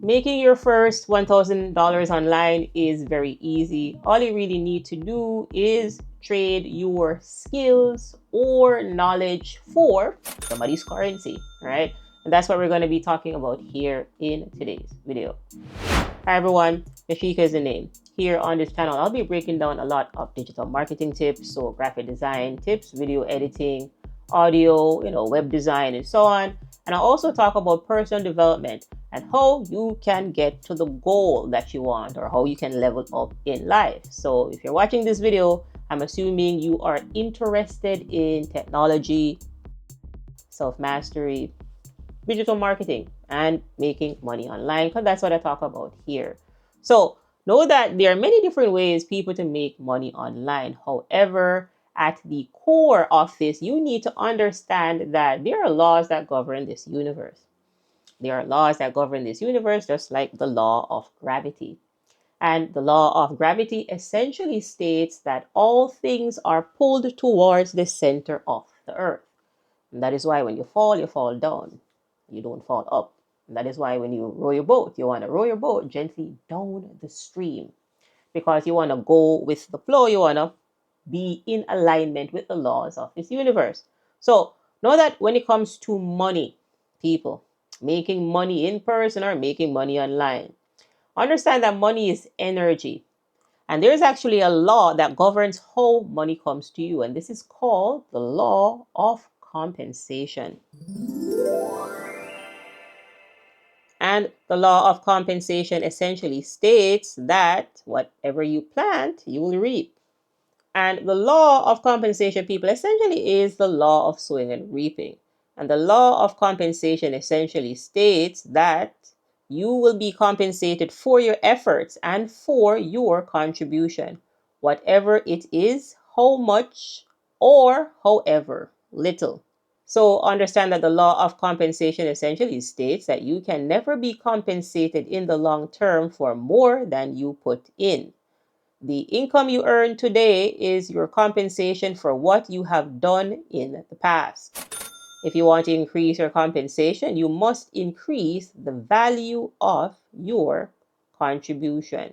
Making your first $1,000 online is very easy. All you really need to do is trade your skills or knowledge for somebody's currency, right? And that's what we're going to be talking about here in today's video. Hi everyone, Nashika is the name. Here on this channel, I'll be breaking down a lot of digital marketing tips, so graphic design tips, video editing, audio, web design, and so on. And I'll also talk about personal development and how you can get to the goal that you want or how you can level up in life. So if you're watching this video, I'm assuming you are interested in technology, self-mastery, digital marketing, and making money online, because that's what I talk about here. So know that there are many different ways people to make money online. However, at the core of this, you need to understand that there are laws that govern this universe. There are laws that govern this universe, just like the law of gravity. And the law of gravity essentially states that all things are pulled towards the center of the earth. And that is why when you fall down. You don't fall up. And that is why when you row your boat, you want to row your boat gently down the stream, because you want to go with the flow. You want to be in alignment with the laws of this universe. So know that when it comes to money, people, making money in person or making money online, understand that money is energy. And there's actually a law that governs how money comes to you. And this is called the law of compensation. And the law of compensation essentially states that whatever you plant, you will reap. And the law of compensation, people, essentially is the law of sowing and reaping. And the law of compensation essentially states that you will be compensated for your efforts and for your contribution, whatever it is, how much, or however little. So understand that the law of compensation essentially states that you can never be compensated in the long term for more than you put in. The income you earn today is your compensation for what you have done in the past. If you want to increase your compensation, you must increase the value of your contribution.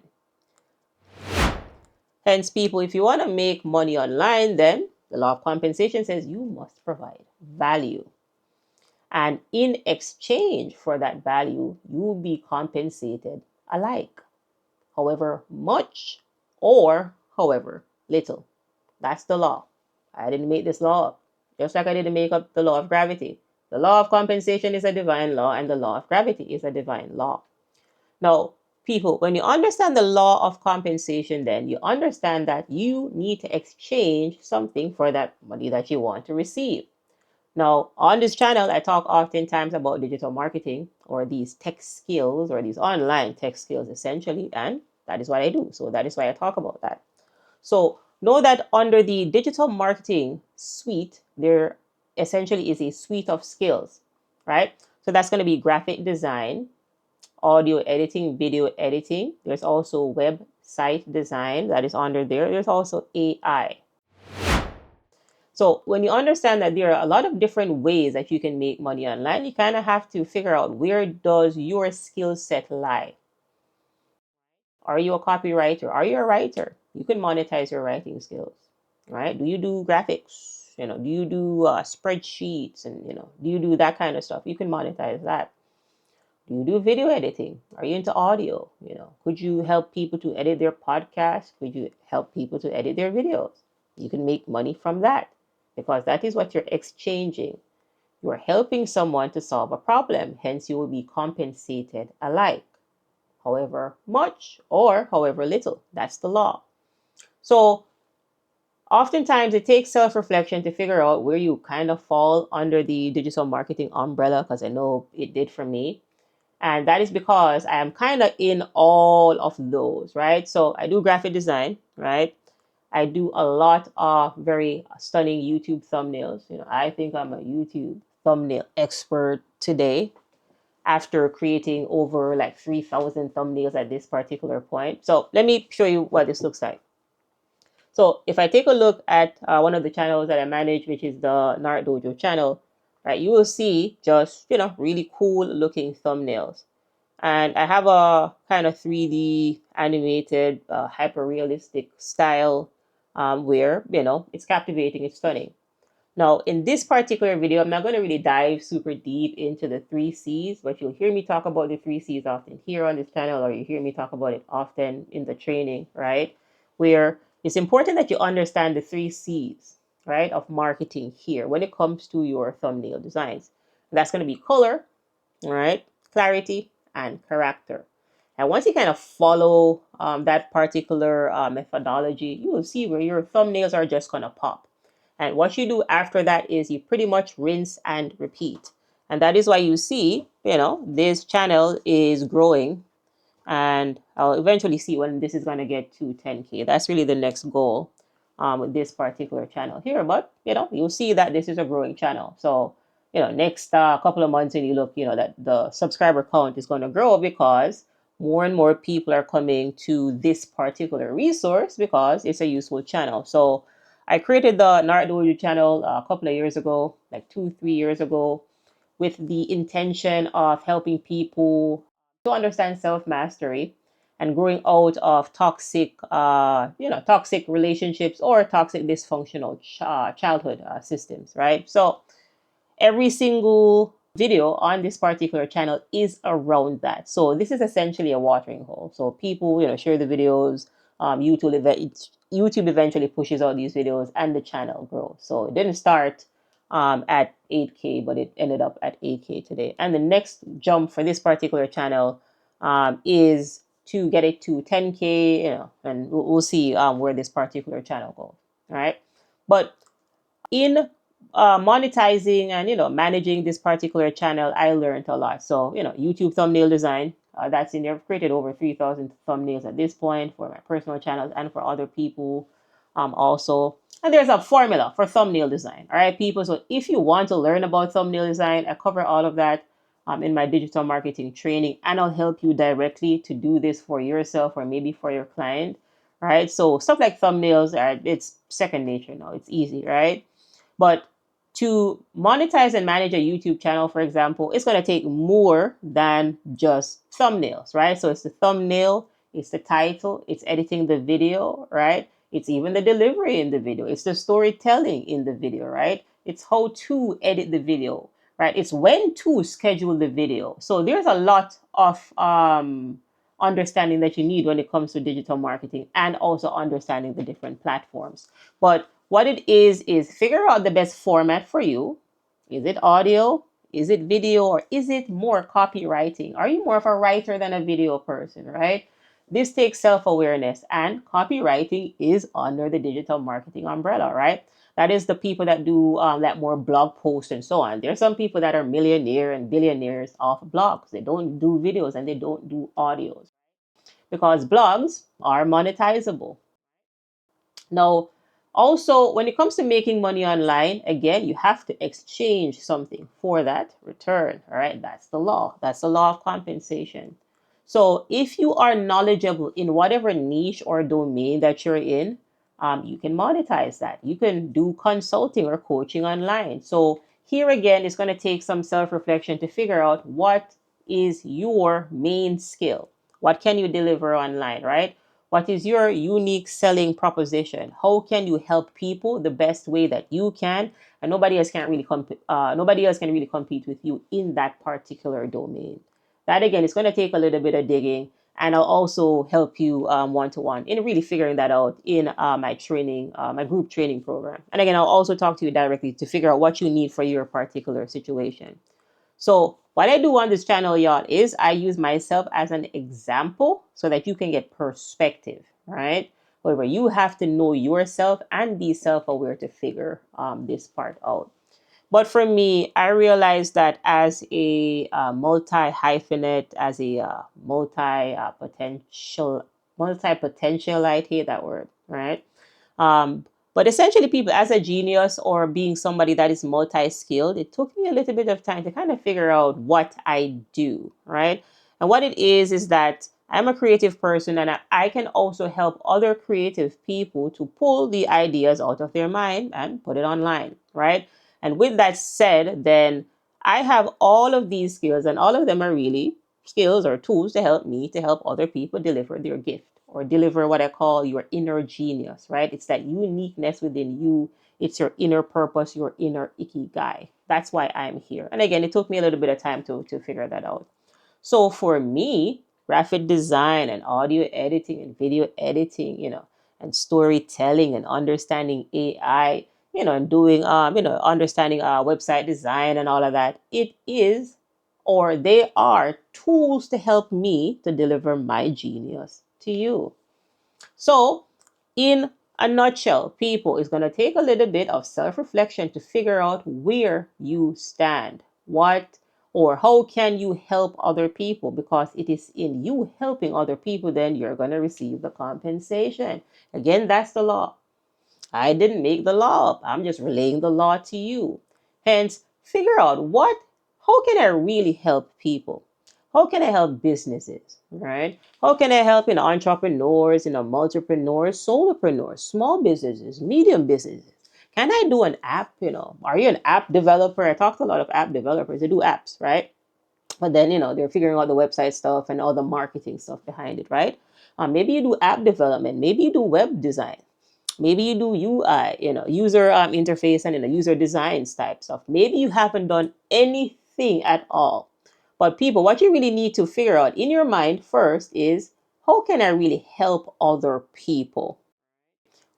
Hence, people, if you want to make money online, then the law of compensation says you must provide value. And in exchange for that value, you will be compensated alike, however much or however little. That's the law. I didn't make this law up, just like I didn't make up the law of gravity. The law of compensation is a divine law, and the law of gravity is a divine law. Now, people, when you understand the law of compensation, then you understand that you need to exchange something for that money that you want to receive. Now, on this channel, I talk oftentimes about digital marketing or these tech skills or these online tech skills essentially, and that is what I do. So that is why I talk about that. So know that under the digital marketing suite, there essentially is a suite of skills, right? So that's going to be graphic design, audio editing, video editing. There's also website design that is under there. There's also AI. So when you understand that there are a lot of different ways that you can make money online, you kind of have to figure out, where does your skill set lie? Are you a copywriter? Are you a writer? You can monetize your writing skills, right? Do you do graphics? Do you do spreadsheets and, do you do that kind of stuff? You can monetize that. Do you do video editing? Are you into audio? Could you help people to edit their podcasts? Could you help people to edit their videos? You can make money from that, because that is what you're exchanging. You are helping someone to solve a problem. Hence, you will be compensated alike, however much or however little. That's the law. So oftentimes it takes self-reflection to figure out where you kind of fall under the digital marketing umbrella, because I know it did for me. And that is because I am kind of in all of those, right? So I do graphic design, right? I do a lot of very stunning YouTube thumbnails. I think I'm a YouTube thumbnail expert today, after creating over like 3,000 thumbnails at this particular point. So let me show you what this looks like. So if I take a look at one of the channels that I manage, which is the NarcDojo channel, right, you will see just, really cool looking thumbnails. And I have a kind of 3D animated, hyper realistic style, where, it's captivating, it's stunning. Now, in this particular video, I'm not going to really dive super deep into the three C's, but you'll hear me talk about the three C's often here on this channel, or you hear me talk about it often in the training, right? Where it's important that you understand the three C's, right, of marketing here when it comes to your thumbnail designs. That's going to be color, all right, clarity, and character. And once you kind of follow that particular methodology, you will see where your thumbnails are just going to pop. And what you do after that is you pretty much rinse and repeat. And that is why you see, this channel is growing, and I'll eventually see when this is going to get to 10K. That's really the next goal with this particular channel here. But, you'll see that this is a growing channel. So, next couple of months and you look, that the subscriber count is going to grow because more and more people are coming to this particular resource because it's a useful channel. So I created the NarcDojo channel a couple of years ago, like 2, 3 years ago, with the intention of helping people to understand self-mastery and growing out of toxic, toxic relationships or toxic dysfunctional childhood systems, right? So every single video on this particular channel is around that. So this is essentially a watering hole. So people, share the videos. YouTube eventually pushes out these videos, and the channel grows. So it didn't start at 8K, but it ended up at 8K today. And the next jump for this particular channel is to get it to 10K. And we'll see where this particular channel goes. All right, but in monetizing and managing this particular channel, I learned a lot. So YouTube thumbnail design, that's in there. I've created over 3,000 thumbnails at this point for my personal channels and for other people also. And there's a formula for thumbnail design. All right, people. So if you want to learn about thumbnail design, I cover all of that in my digital marketing training, and I'll help you directly to do this for yourself or maybe for your client. Right. So stuff like thumbnails, it's second nature now. It's easy, right? But to monetize and manage a YouTube channel, for example, it's going to take more than just thumbnails, right? So it's the thumbnail, it's the title, it's editing the video, right? It's even the delivery in the video, it's the storytelling in the video, right? It's how to edit the video, right? It's when to schedule the video. So there's a lot of understanding that you need when it comes to digital marketing, and also understanding the different platforms. But what it is figure out the best format for you. Is it audio? Is it video? Or is it more copywriting? Are you more of a writer than a video person, right? This takes self-awareness, and copywriting is under the digital marketing umbrella, right? That is the people that do that more blog posts and so on. There's some people that are millionaire and billionaires off blogs. They don't do videos and they don't do audios because blogs are monetizable. Now, also, when it comes to making money online, again, you have to exchange something for that return. All right, that's the law. That's the law of compensation. So, if you are knowledgeable in whatever niche or domain that you're in, you can monetize that. You can do consulting or coaching online. So, here again, it's going to take some self reflection to figure out what is your main skill. What can you deliver online, right? What is your unique selling proposition? How can you help people the best way that you can, and nobody else can really nobody else can really compete with you in that particular domain? That again is going to take a little bit of digging, and I'll also help you one to one in really figuring that out in my training, my group training program. And again, I'll also talk to you directly to figure out what you need for your particular situation. So what I do on this channel, y'all, is I use myself as an example so that you can get perspective, right? However, you have to know yourself and be self-aware to figure this part out. But for me, I realized that as a multi-hyphenate, as a multi-potential, I hate that word, right? Um, but essentially, people, as a genius or being somebody that is multi-skilled, it took me a little bit of time to kind of figure out what I do, right? And what it is that I'm a creative person, and I can also help other creative people to pull the ideas out of their mind and put it online, right? And with that said, then I have all of these skills, and all of them are really skills or tools to help me to help other people deliver their gift or deliver what I call your inner genius, right? It's that uniqueness within you. It's your inner purpose, your inner ikigai. That's why I'm here. And again, it took me a little bit of time to figure that out. So for me, graphic design and audio editing and video editing, and storytelling and understanding AI, and doing understanding website design and all of that, it is or they are tools to help me to deliver my genius to you. So, in a nutshell, people, it's going to take a little bit of self reflection to figure out where you stand. What or how can you help other people? Because it is in you helping other people, then you're going to receive the compensation. Again, that's the law. I didn't make the law up. I'm just relaying the law to you. Hence, figure out how can I really help people? How can I help businesses, right? How can I help entrepreneurs, multipreneurs, solopreneurs, small businesses, medium businesses? Can I do an app? Are you an app developer? I talk to a lot of app developers. They do apps, right? But then, they're figuring out the website stuff and all the marketing stuff behind it, right? Maybe you do app development. Maybe you do web design. Maybe you do UI, user interface and user designs type stuff. Maybe you haven't done anything at all. But people, what you really need to figure out in your mind first is how can I really help other people?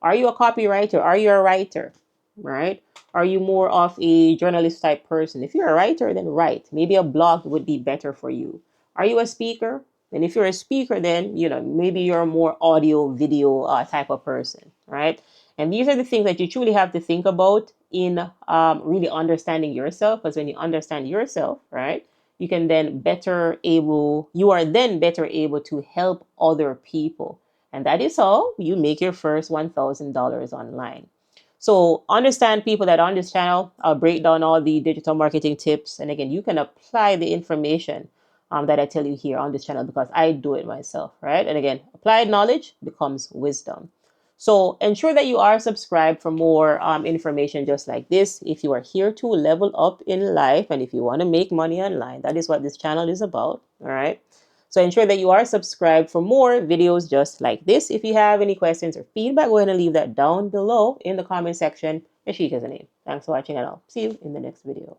Are you a copywriter? Are you a writer? Right? Are you more of a journalist type person? If you're a writer, then write. Maybe a blog would be better for you. Are you a speaker? And if you're a speaker, then maybe you're a more audio, video type of person, right? And these are the things that you truly have to think about in really understanding yourself. Because when you understand yourself, right, you are then better able to help other people. And that is how you make your first $1,000 online. So understand, people, that on this channel, I'll break down all the digital marketing tips. And again, you can apply the information that I tell you here on this channel because I do it myself, right? And again, applied knowledge becomes wisdom. So ensure that you are subscribed for more information just like this. If you are here to level up in life and if you want to make money online, that is what this channel is about, all right? So ensure that you are subscribed for more videos just like this. If you have any questions or feedback, go ahead and leave that down below in the comment section. And Sheik is a name. Thanks for watching and I'll see you in the next video.